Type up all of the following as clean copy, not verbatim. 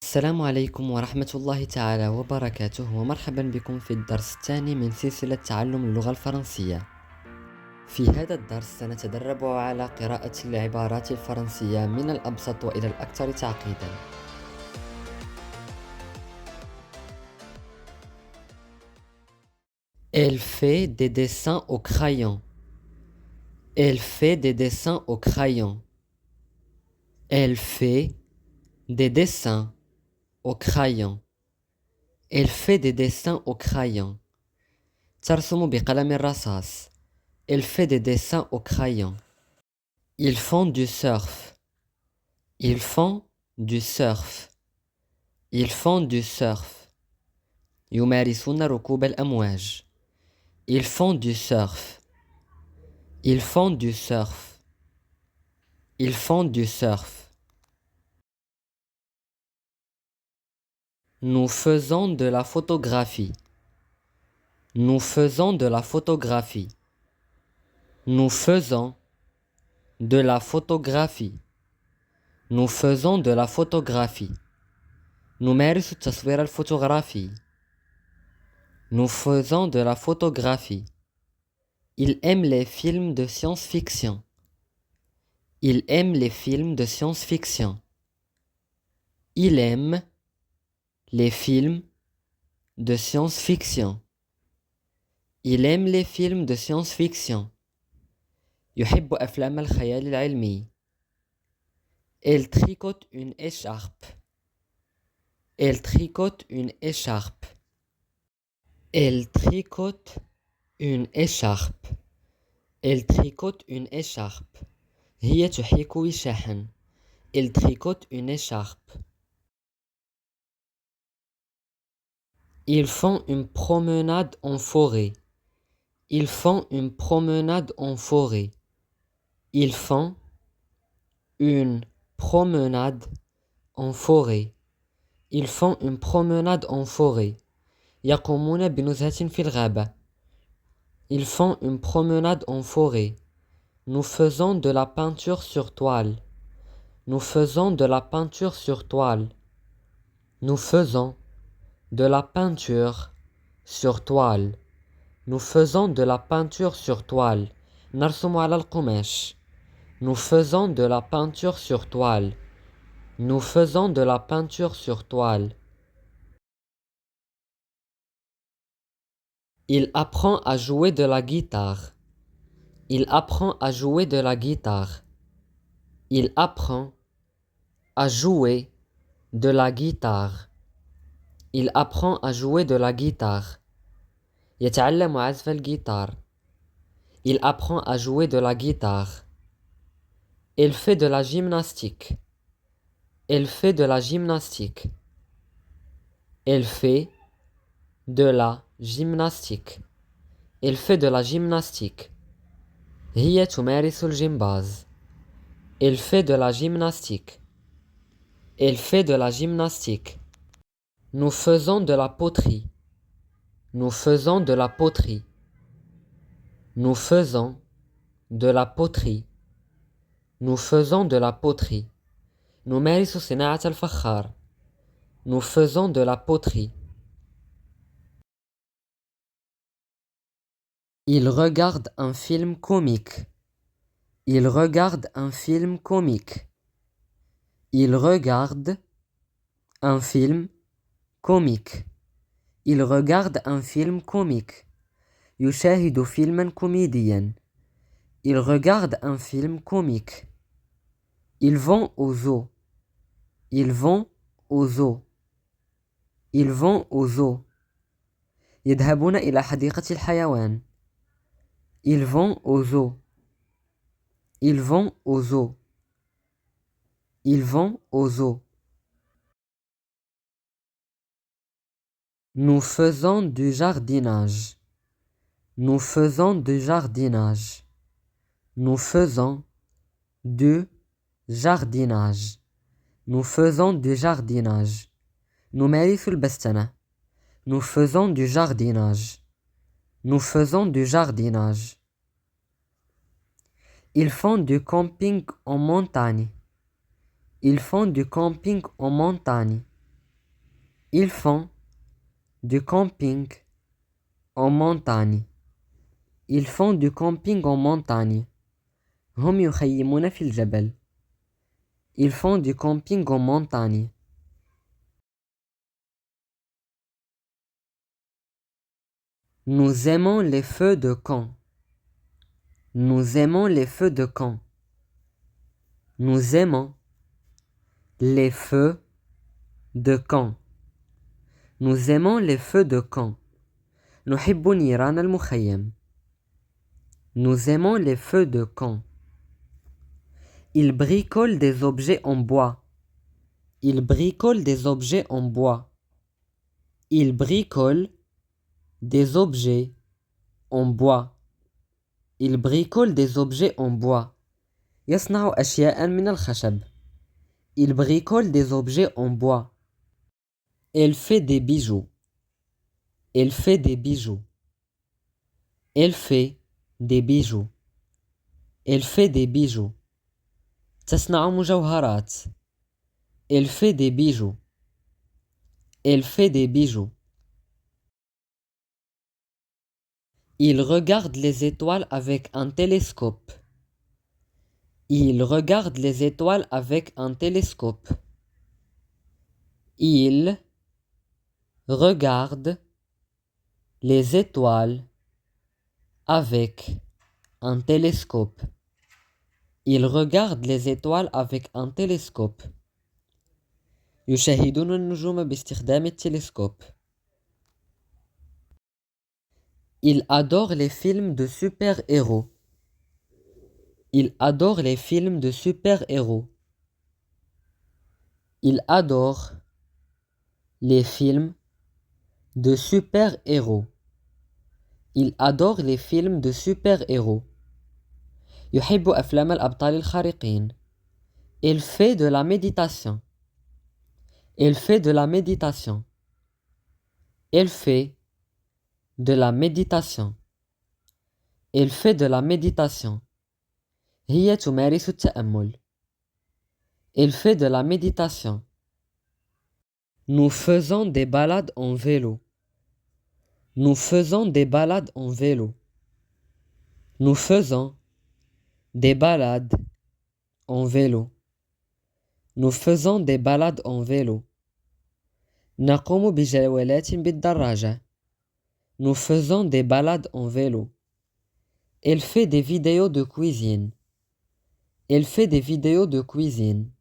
السلام عليكم ورحمة الله تعالى وبركاته، ومرحبا بكم في الدرس الثاني من سلسلة تعلم اللغة الفرنسية. في هذا الدرس سنتدرب على قراءة العبارات الفرنسية من الأبسط وإلى الأكثر تعقيدا. Elle fait des dessins au crayon. Elle fait des dessins au crayon. Elle fait des dessins au crayon. Elle fait des dessins au crayon. ترسم بقلم الرصاص. Elle fait des dessins au crayon. Ils font du surf. Ils font du surf. Ils font du surf. يمارسون ركوب الأمواج. Ils font du surf. Ils font du surf. Ils font du surf. Nous faisons de la photographie. Nous faisons de la photographie. Nous faisons de la photographie. Nous faisons de la photographie. نمارس التصوير الفوتوغرافي. Nous faisons de la photographie. Il aime les films de science-fiction. Il aime les films de science-fiction. Il aime les films de science-fiction. Il aime les films de science-fiction. يحب أفلام الخيال العلمي. Elle tricote une écharpe. Elle tricote une écharpe. Elle tricote une écharpe. Elle tricote une écharpe. هي تحيك وشاحا. Elle tricote une écharpe. Ils font une promenade en forêt. Ils font une promenade en forêt. Ils font une promenade en forêt. Ils font une promenade en forêt. يقومون بنزهة في الغابة. Ils font une promenade en forêt. Nous faisons de la peinture sur toile. Nous faisons de la peinture sur toile. Nous faisons de la peinture sur toile. Nous faisons de la peinture sur toile. نرسم على القماش. Nous faisons de la peinture sur toile. Nous faisons de la peinture sur toile. Il apprend à jouer de la guitare. Il apprend à jouer de la guitare. Il apprend à jouer de la guitare. Il apprend à jouer de la guitare. يتعلم عزف الجيتار. Il apprend à jouer de la guitare. Elle fait de la gymnastique. Elle fait de la gymnastique. Elle fait de la gymnastique. Elle fait de la gymnastique. هي تمارس الجمباز. Elle fait de la gymnastique. Elle fait de la gymnastique. Nous faisons de la poterie. Nous faisons de la poterie. Nous faisons de la poterie. Nous faisons de la poterie. نمارس صناعة الفخار. Nous faisons de la poterie. Il regarde un film comique. Il regarde un film comique. Il regarde un film comique. Il regarde un film comique. يشاهد فيلما كوميديا. Il regarde un film comique. Ils vont au zoo. Ils vont au zoo. Ils vont au zoo. يذهبون إلى حديقة الحيوان. Ils vont au zoo. Ils vont au zoo. Ils vont au zoo. Nous faisons du jardinage. Nous faisons du jardinage. Nous faisons du jardinage. Nous faisons du jardinage. نمارس البستنة. Nous faisons du jardinage. Nous faisons du jardinage. Ils font du camping en montagne. Ils font du camping en montagne. Ils font du camping en montagne. Ils font du camping en montagne. هم يخيمون في الجبل. Ils font du camping en montagne. Nous aimons les feux de camp. Nous aimons les feux de camp. Nous aimons les feux de camp. Nous aimons les feux de camp. نحب نيران المخيم. Nous aimons les feux de camp. Il bricole des objets en bois. Il bricole des objets en bois. Il bricole des objets en bois. Il bricole des objets en bois. يصنع أشياء من الخشب. Il bricole des objets en bois. Elle fait des bijoux. Elle fait des bijoux. Elle fait des bijoux. Elle fait des bijoux. تصنع مجوهرات. Elle fait des bijoux. Elle fait des bijoux. Il regarde les étoiles avec un télescope. Il regarde les étoiles avec un télescope. Il regarde les étoiles avec un télescope. Il regarde les étoiles avec un télescope. يشاهدون النجوم باستخدام التلسكوب. Il adore les films de super-héros. Il adore les films de super-héros. Il adore les films de super-héros. Il adore les films de super-héros. يحب أفلام الأبطال الخارقين. Il fait de la méditation. Il fait de la méditation. Il fait de la méditation. Il fait de la méditation. هي تمارس التأمل. Il fait de la méditation. Nous faisons des balades en vélo. Nous faisons des balades en vélo. Nous faisons des balades en vélo. Nous faisons des balades en vélo. نقوم بجولات بالدراجة. Nous faisons des balades en vélo. Elle fait des vidéos de cuisine. Elle fait des vidéos de cuisine.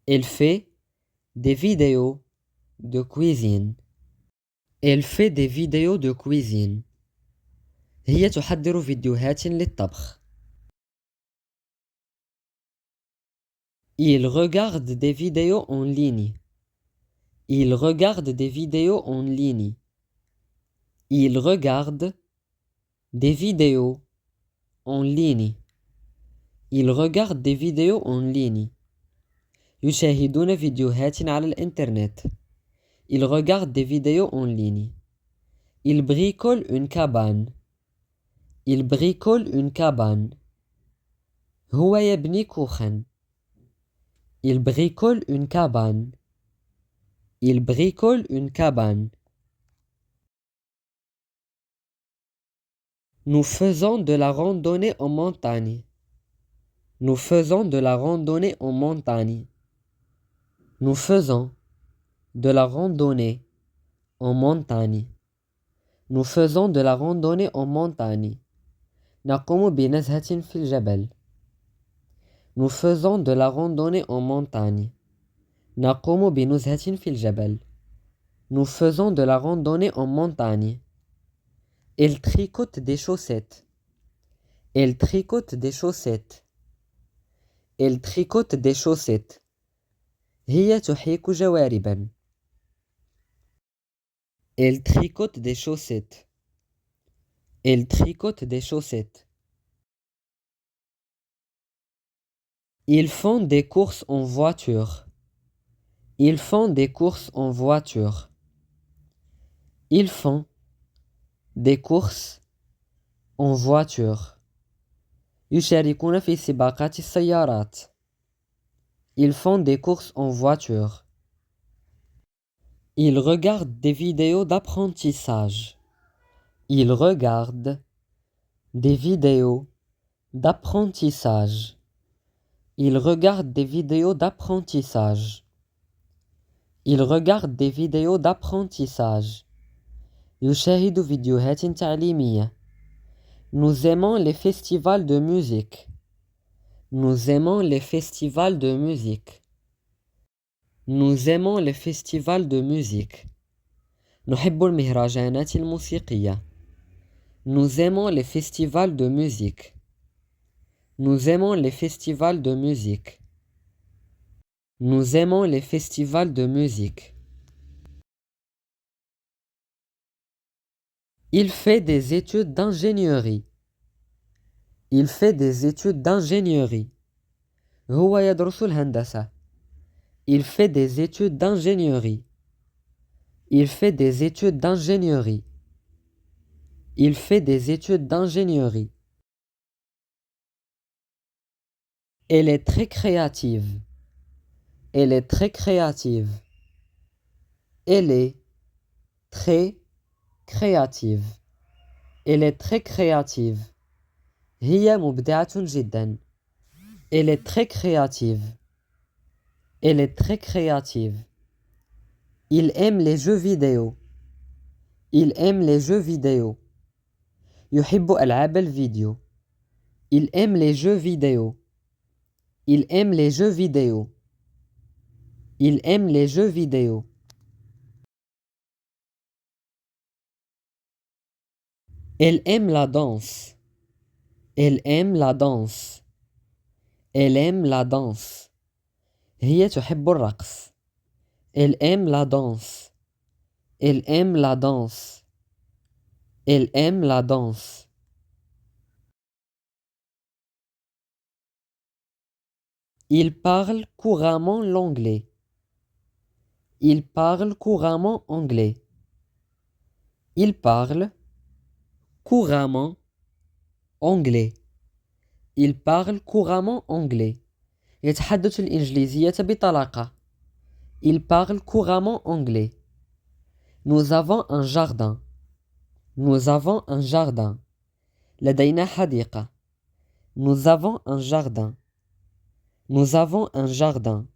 Elle fait des vidéos de cuisine. Elle fait des vidéos de cuisine. هي تحضر فيديوهات للطبخ. Il regarde des vidéos en ligne. Il regarde des vidéos en ligne. Il regarde des vidéos en ligne. Il regarde des vidéos en ligne. يشاهدون فيديوهات على الإنترنت. Il regarde des vidéos en ligne. Il bricole une cabane. Il bricole une cabane. هو يبني كوخا. Il bricole une cabane. Il bricole une cabane. Nous faisons de la randonnée en montagne. Nous faisons de la randonnée en montagne. Nous faisons de la randonnée en montagne. Nous faisons de la randonnée en montagne. نقوم بنزهة في الجبل. Nous faisons de la randonnée en montagne. نقوم بنزهة في الجبل. Nous faisons de la randonnée en montagne. Elle tricote des chaussettes. Elle tricote des chaussettes. Elle tricote des chaussettes. هي تحيك جواربا. Elle tricote des chaussettes. Elle tricote des chaussettes. Ils font des courses en voiture. Ils font des courses en voiture. Ils font des courses en voiture. يشاركون في سباقات السيارات. Ils font des courses en voiture. Il regarde des vidéos d'apprentissage. Il regarde des vidéos d'apprentissage. Il regarde des vidéos d'apprentissage. Il regarde des vidéos d'apprentissage. يشاهد فيديوهات تعليمية. Nous aimons les festivals de musique. Nous aimons les festivals de musique. Nous aimons les festivals de musique. نحب المهرجانات الموسيقية. Nous aimons les festivals de musique. Nous aimons les festivals de musique. Nous aimons les festivals de musique. Il fait des études d'ingénierie. Il fait des études d'ingénierie. هو يدرس الهندسة. Il fait des études d'ingénierie. Il fait des études d'ingénierie. Il fait des études d'ingénierie. Elle est très créative. Elle est très créative. Elle est très créative. Elle est très créative. هي مبدعة جدا. Elle est très créative. Elle est très créative. Il aime les jeux vidéo. Il aime les jeux vidéo. يحب ألعاب الفيديو. Il aime les jeux vidéo. Il aime les jeux vidéo. Il aime les jeux vidéo. Elle aime la danse. Elle aime la danse. Elle aime la danse. هي تحب الرقص. Elle aime la danse. Elle aime la danse. Elle aime la danse. Il parle couramment l'anglais. Il parle couramment anglais. Il parle couramment anglais. Il parle couramment anglais. يتحدث الإنجليزية بطلاقة. Il parle couramment anglais. Nous avons un jardin. Nous avons un jardin. لدينا حديقة. Nous avons un jardin. Nous avons un jardin.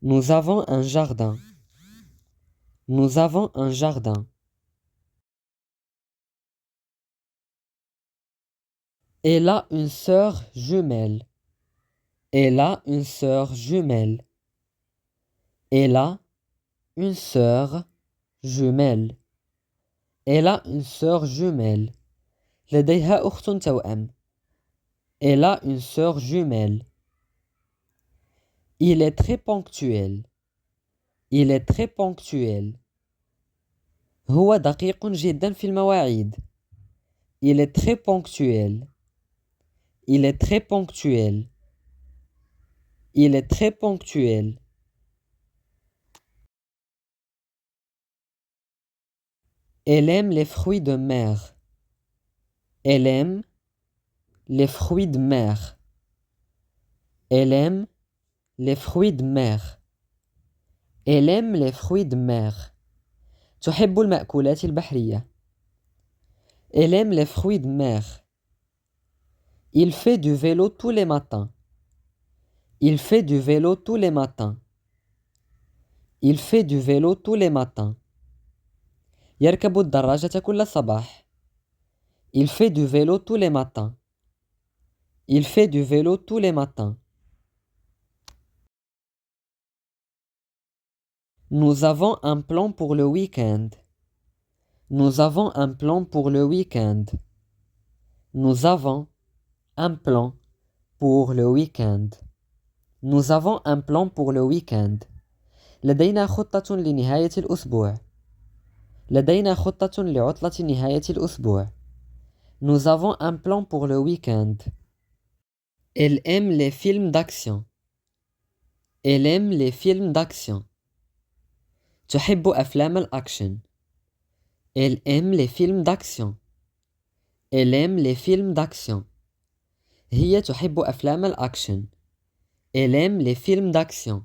Nous avons un jardin. Nous avons un jardin. Elle a une sœur jumelle. Elle a une sœur jumelle. Elle a une sœur jumelle. Elle a une sœur jumelle. لديها أخت توأم. Elle a une sœur jumelle. Il est très ponctuel. Il est très ponctuel. هو دقيق جدا في المواعيد. Il est très ponctuel. Il est très ponctuel. Il est très ponctuel. Elle aime les fruits de mer. Elle aime les fruits de mer. Elle aime les fruits de mer. Elle aime les fruits de mer. تحب المأكولات البحرية. Elle aime les fruits de mer. Il fait du vélo tous les matins. Il fait du vélo tous les matins. Il fait du vélo tous les matins. يركب الدراجة كل صباح. Il fait du vélo tous les matins. Il fait du vélo tous les matins. Nous avons un plan pour le week-end. Nous avons un plan pour le week-end. Nous avons un plan pour le week-end. Nous avons un plan pour le week-end. لدينا خطة لنهاية الأسبوع. لدينا خطة لعطلة نهاية الأسبوع. Nous avons un plan pour le week-end. Elle aime les films d'action. Elle aime les films d'action. تحب أفلام الأكشن. Elle aime les films d'action. Elle aime les films d'action. هي تحب أفلام الأكشن. Elle aime les films d'action.